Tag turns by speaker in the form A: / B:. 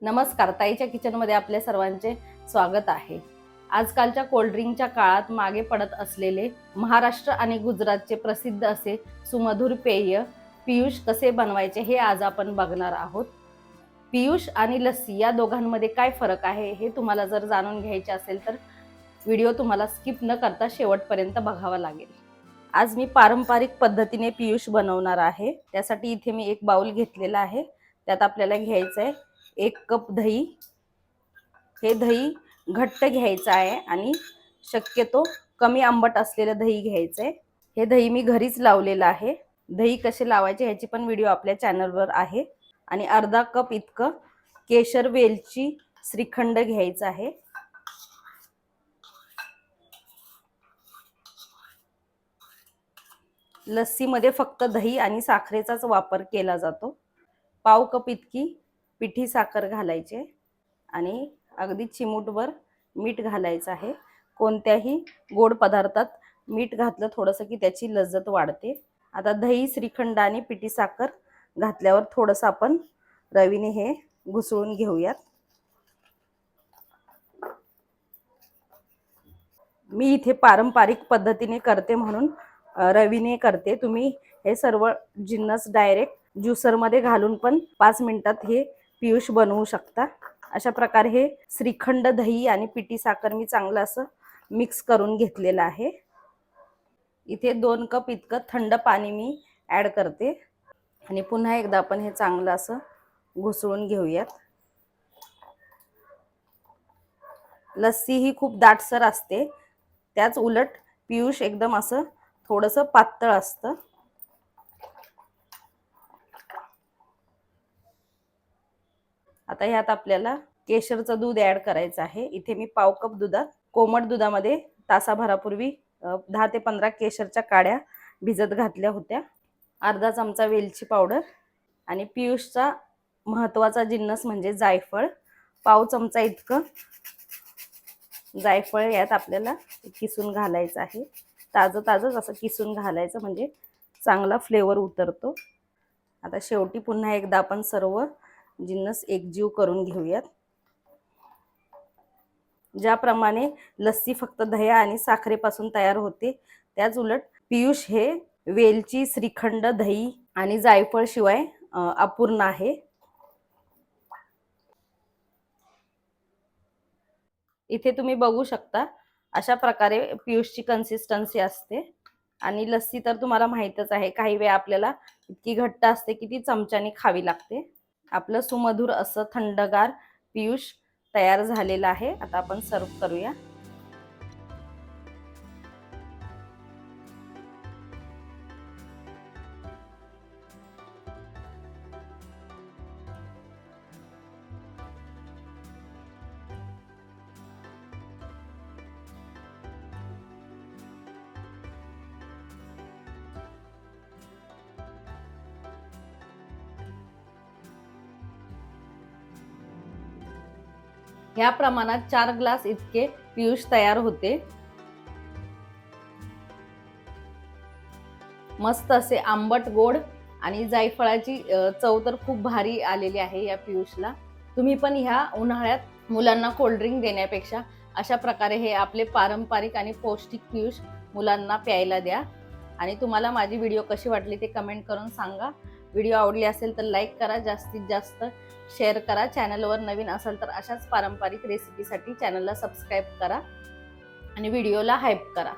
A: नमस्कार, ताईच्या किचनमध्ये आपल्या सर्वांचे स्वागत आहे। आजकालच्या कोल्ड्रिंकच्या काळात मागे पडत असलेले महाराष्ट्र आणि गुजरातचे प्रसिद्ध असे सुमधुर पेय पियुष कसे बनवायचे हे आज आपण बघणार आहोत। पियुष आणि लस्सी या दोघांमध्ये काय फरक आहे हे तुम्हाला जर जाणून घ्यायचे असेल तर व्हिडिओ तुम्हाला स्किप न करता शेवटपर्यंत बघावा लागेल। आज मी पारंपरिक पद्धतीने पियुष बनवणार आहे। त्यासाठी इथे मी एक बाउल घेतलेला आहे। त्यात आपल्याला घ्यायचं आहे 1 कप दही। हे दही घट्ट घ्यायचं आहे आणि शक्यतो कमी आंबट असलेलं दही घ्यायचं आहे। हे दही मी घरीच लावलेलं आहे। दही कसे लावायचे ह्याची पण व्हिडिओ आपल्या चॅनलवर आहे। आणि अर्धा कप इतकं केशर वेलची श्रीखंड घ्यायचं आहे। लस्सीमध्ये फक्त दही आणि साखरेचाच वापर केला जातो। पाव कप इतकी पिठी साखर घालायची आणि अगदी चिमूटभर मीठ घालायचं आहे। कोणत्याही गोड पदार्थात मीठ घातलं थोडंसं की त्याची लज्जत वाढते। आता दही, श्रीखंड आणि पिठी साखर घातल्यावर थोडंसं आपण रवीने हे घुसळून घेऊयात। मी इथे पारंपरिक पद्धतीने करते म्हणून रवीने करते। तुम्ही हे सर्व जिन्नस डायरेक्ट ज्युसर मध्ये घालून पण 5 मिनिटात हे पियुष बनवू शकता। अशा प्रकारे हे श्रीखंड, दही आणि पिठी साखर मी चांगलं असं मिक्स करून घेतलेलं आहे। इथे 2 कप इतकं थंड पाणी मी ऍड करते आणि पुन्हा एकदा आपण हे चांगलं असं घुसळून घेऊयात। लस्सी ही खूप दाटसर असते, त्याच उलट पियुष एकदम असं थोडंसं पातळ असतं। आता ह्यात आपल्याला केशरचं दूध ऍड करायचं आहे। इथे मी पाव कप दुधात, कोमट दुधामध्ये तासाभरापूर्वी 10 ते 15 केशरच्या काड्या भिजत घातल्या होत्या। अर्धा चमचा वेलची पावडर आणि पियुषचा महत्त्वाचा जिन्नस म्हणजे जायफळ, पाव चमचा इतकं जायफळ यात आपल्याला किसून घालायचं आहे। ताजं असं किसून घालायचं म्हणजे चांगला फ्लेवर उतरतो। आता शेवटी पुन्हा एकदा आपण सर्व जिन्नस एकजीव करून घेऊयात। ज्याप्रमाणे लस्सी फक्त दही आणि साखरेपासून तयार होते, त्याच उलट पियुष हे वेलची, श्रीखंड, दही आणि जायफळ शिवाय अपूर्ण आहे। इथे तुम्ही बघू शकता अशा प्रकारे पियुषची कन्सिस्टन्सी असते। आणि लस्सी तर तुम्हाला माहीतच आहे, काही वेळा आपल्याला इतकी घट्ट असते की ती चमच्याने खावी लागते। आपलं सुमधुर असं थंडगार पियुष तयार झालेलं आहे। आता आपण सर्व करूया। ह्या प्रमाणात 4 ग्लास इतके पियुष तयार होते। मस्त असे आंबट गोड आणि जायफळाची चव तर खूप भारी आलेली आहे या पियुषला। तुम्ही पण ह्या उन्हाळ्यात मुलांना कोल्ड ड्रिंक देण्यापेक्षा अशा प्रकारे हे आपले पारंपरिक आणि पौष्टिक पियुष मुलांना प्यायला द्या। आणि तुम्हाला माझी व्हिडिओ कशी वाटली ते कमेंट करून सांगा। व्हिडिओ आवडली असेल तर लाईक करा, जास्तीत जास्त शेअर करा। चॅनलवर नवीन असाल तर अशाच पारंपरिक रेसिपीसाठी चॅनलला सबस्क्राईब करा आणि व्हिडिओला हाईप करा।